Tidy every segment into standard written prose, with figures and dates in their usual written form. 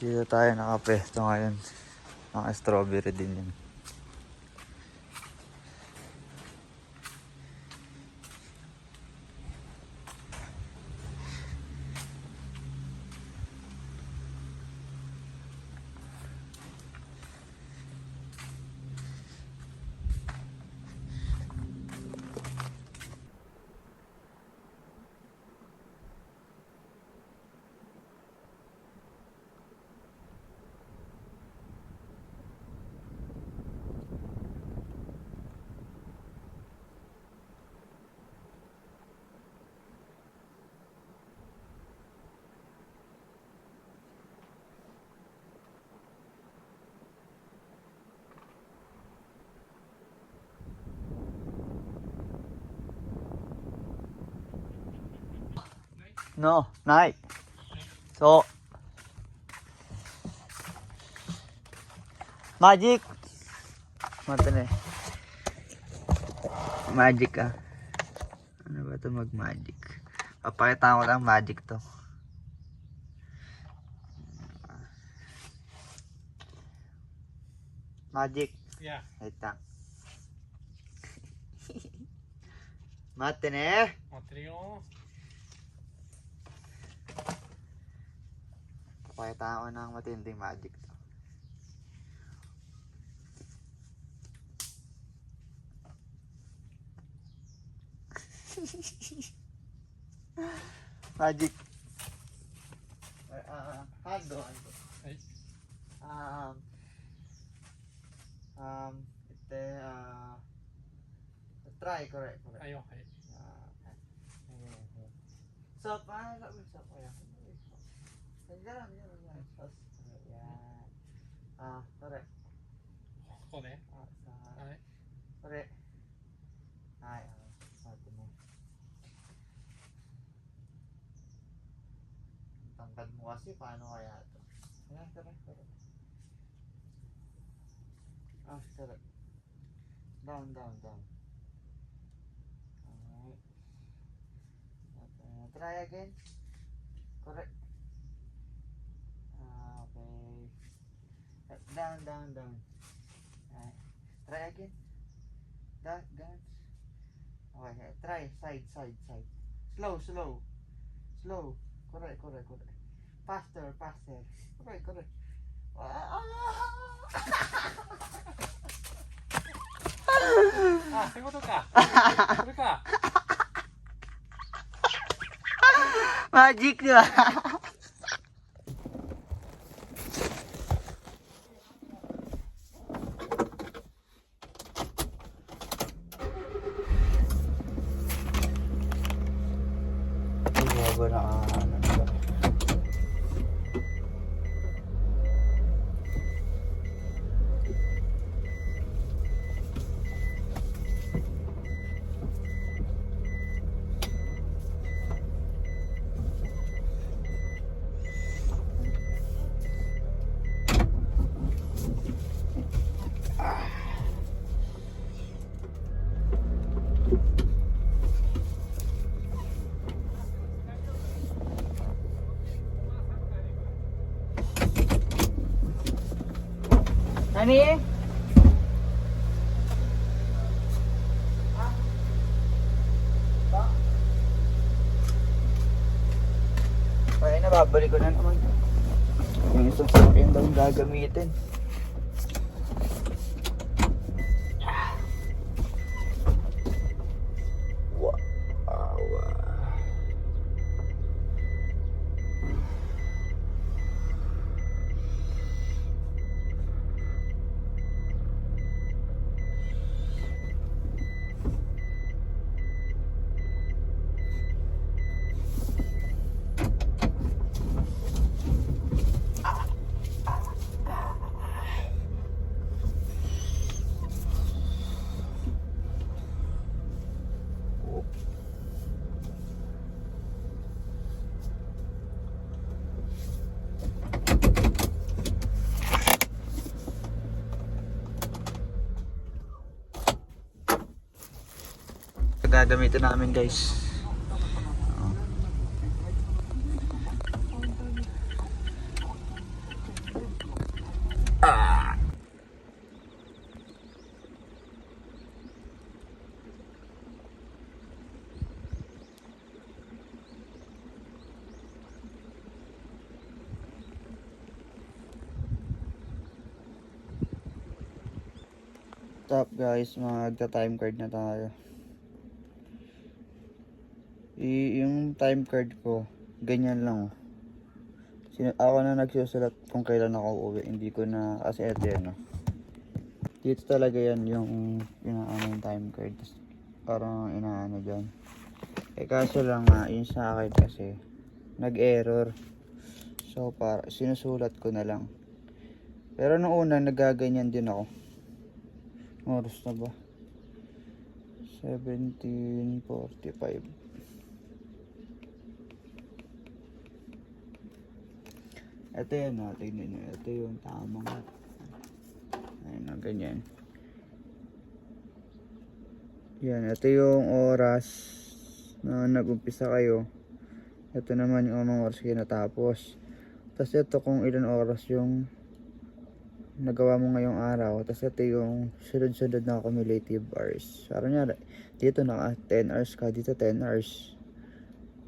Dito tayo nakapesto ngayon. Mga strawberry din yun. No, night. So, magic. Mata na eh. Magic ah. Ano ba ito mag-magic? Papakita ko lang magic to. Magic. Yeah. Wait lang. Mate na eh. Matrio. Papakita ko ng matinding magic to. Magic. Hando. Hey. Ite, try, correct. Ayo, hey. So, paano sa ulit sa kuya? Diyan. Yan. Correct. ここね。はい。 Correct. Ay, sabi mo. Tangkad mo kasi, paano kaya ito? Ayan, correct. Correct. Down. Alright. Try again. Correct. Okay. Down. Alright. Try again. Down. Okay, try. Side. Slow. Correct. Faster. Correct. Ah, そういうことか。それか。 Magic, di ba? Bago na Nani? Kaya na, babalik ko na naman. Yung isang sakyan daw yung gagamitin. Wow. Gagamitin namin, guys. What's up guys, magta-time card na tayo. Yung time card ko, ganyan lang. Ako na nagsusulat kung kailan ako uuwi. Hindi ko na, kasi eto yan. Dito talaga yan yung inaano yung time card. Tapos parang inaano dyan. Kaso lang nga, yun sa akin kasi nag-error. So sinusulat ko na lang. Pero nung una, nagaganyan din ako. Oras na ba? 17:45. Ito yan tingnan nyo. Ito yung tamang. Ayun na, ganyan. Yan, ito yung oras na nag-umpisa kayo. Ito naman yung anong oras kayo natapos. Tapos ito kung ilan oras yung nagawa mo ngayong araw. Tapos ito yung sunod-sunod na cumulative hours. Parang nga, dito na 10 hours ka. Dito 10 hours.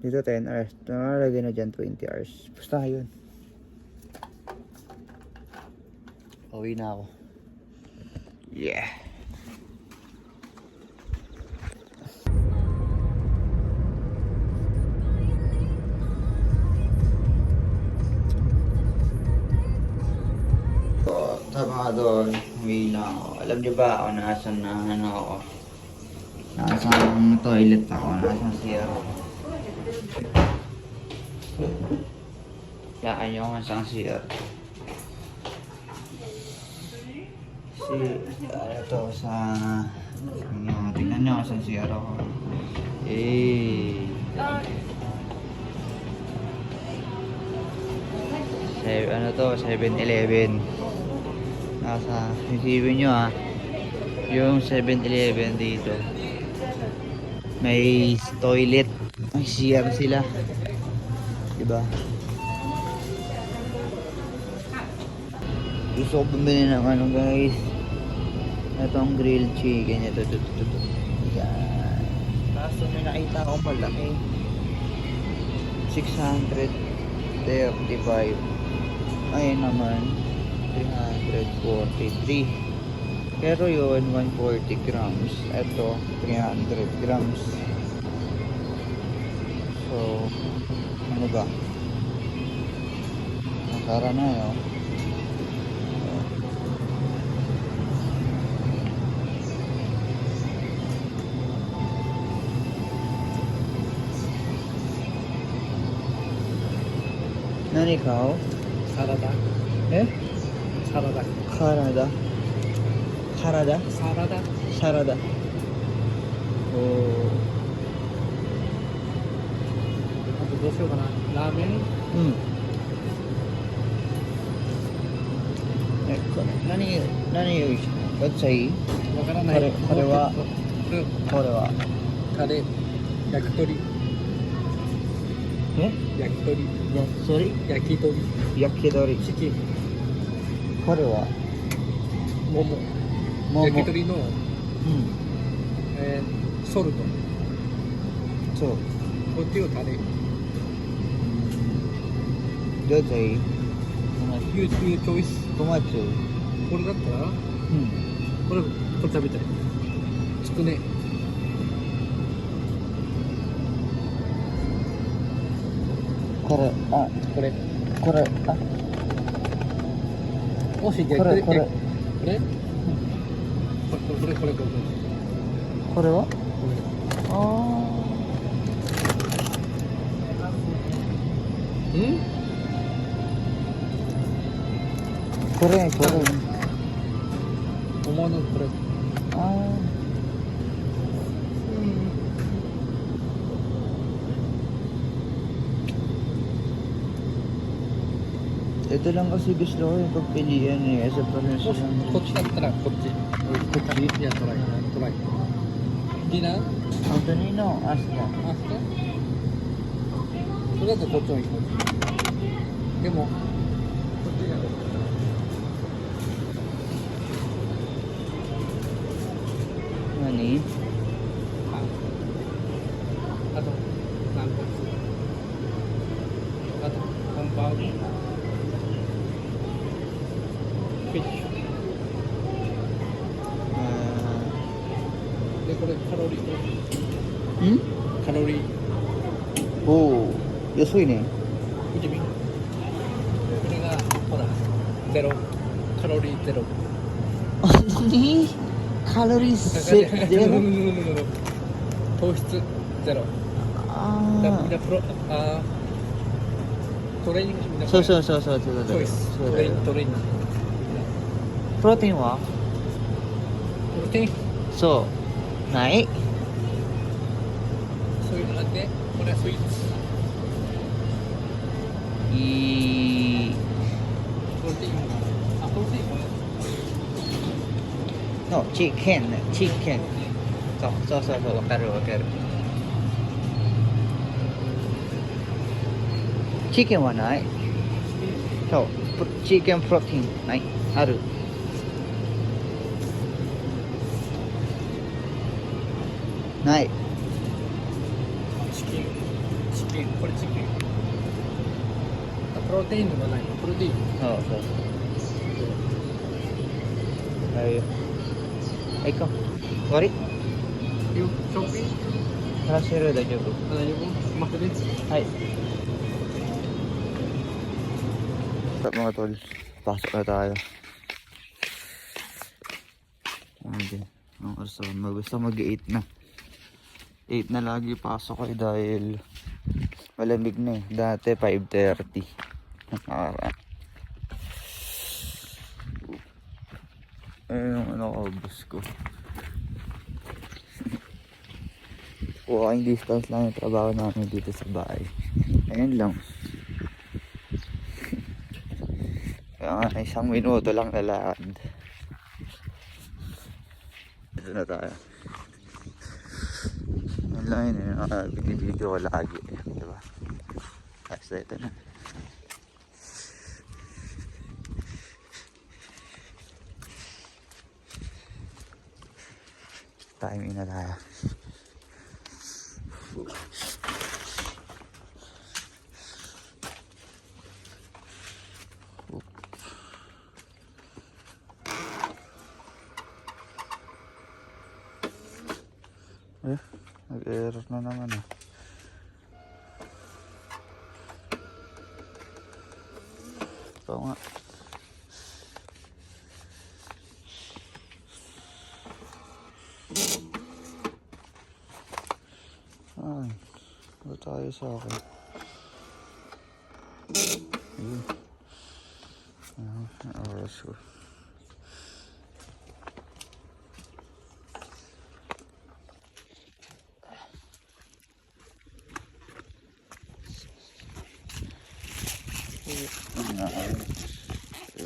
Dito 10 hours. Nakalagay na dyan 20 hours. Basta yun. Uwi na ako. Yeah. Tama doon, uwi na ako. Alam niyo ba ako nasan na ano ako? Nasang toilet ako, nasang CR ako. Kaya nyo kung nasang CR. Ano to sa... tingnan nyo kung saan CR ako. Ano to, 7-Eleven. Nasa, isipin nyo yung 7-Eleven dito. May toilet, may CR sila. Diba? Gusto ko bumili ng ano guys. Itong grilled chicken. Ito. Yan. Kaso may nakita akong malaki. 635. Ayun naman. 343. Pero yun 140 grams. Ito 300 grams. So ano ba? Nakara na yun. Nani kao? Sarada. Eh? Sarada. Karada. Karada? Sarada. Sarada. Oh. あとどうしようかな。ラーメン。何用意したの？どっちがいい？わからない。これはカレー。焼き鳥。え？焼き鳥。焼き鳥？焼き鳥。焼き鳥。チキン。これは？桃。焼き鳥の、ソルト。そう。こっちをタレ。どっちがいい？You choice。トマト。これだったら、これ食べたい。つくね。これ。もし逆でこれは？ああ。これ。桃のこれ。ああ。Ito lang kasi gusto ko yung pagpilian eh. Kasi parang silang... こっちだったらこっち。こっち？いや、トライ。ディナー？ Antonino, ask mo. あ、それだとこっちも行こう。でも、こっちじゃない。Nani? あと、何個？あと、ハンバーグ。フィッシュ。安いね。見てみ。これが、ほら、ゼロ。カロリーゼロ。あ、何カロリーゼロ糖質ゼロ。あみんなトレーニングみんなそうチそうそうそう。ョイス。トレーニング。プロテインはプロテイン、そう。ないそういうのあって、これはスイーツ。いい。プロテインが、あ、プロテインもね。の、チキンね。チキン。そう、わかるわかる。チキンはないそう。チキンプロテインないある。ない。チキン、これチキン。プロテインのがない。プロテイン。そう。はい。はい、行こう。終わりYung Shopee, Harus zero dah cukup. ano nyo po? Makulit. Hai. Stop mga tol. Pasok na tayo. Hindi. Ang oras na. Basta mag-8 na. 8 na lagi pasok ko dahil malamig na eh. Dati 5:30. Nakaka. Ayun yung ano ko, bus ko. Walking distance lang yung trabaho namin dito sa bahay. Ayun lang. Kaya nga, 1 minuto lang na lakad. Dito na tayo. Yun lang yun, binibideo ko lagi. Diba? Tapos ito na. Timing na tayo. Nag-error na naman eh. Oo nga. Ay, ba tayo sa akin? Ayun. Oras ko.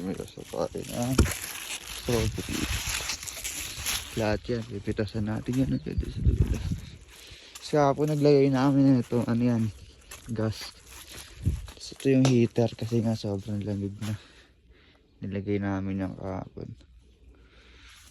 May kasapain na strawberry. Lahat yan, pipitasan natin yan agad sa dulo. Kasi po naglagay namin na ito, ano yan, gas. Tapos ito yung heater kasi nga sobrang lamig na. Nilagay namin yung kahapon.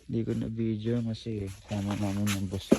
Hindi ko na video kasi tama namin ng boss ko.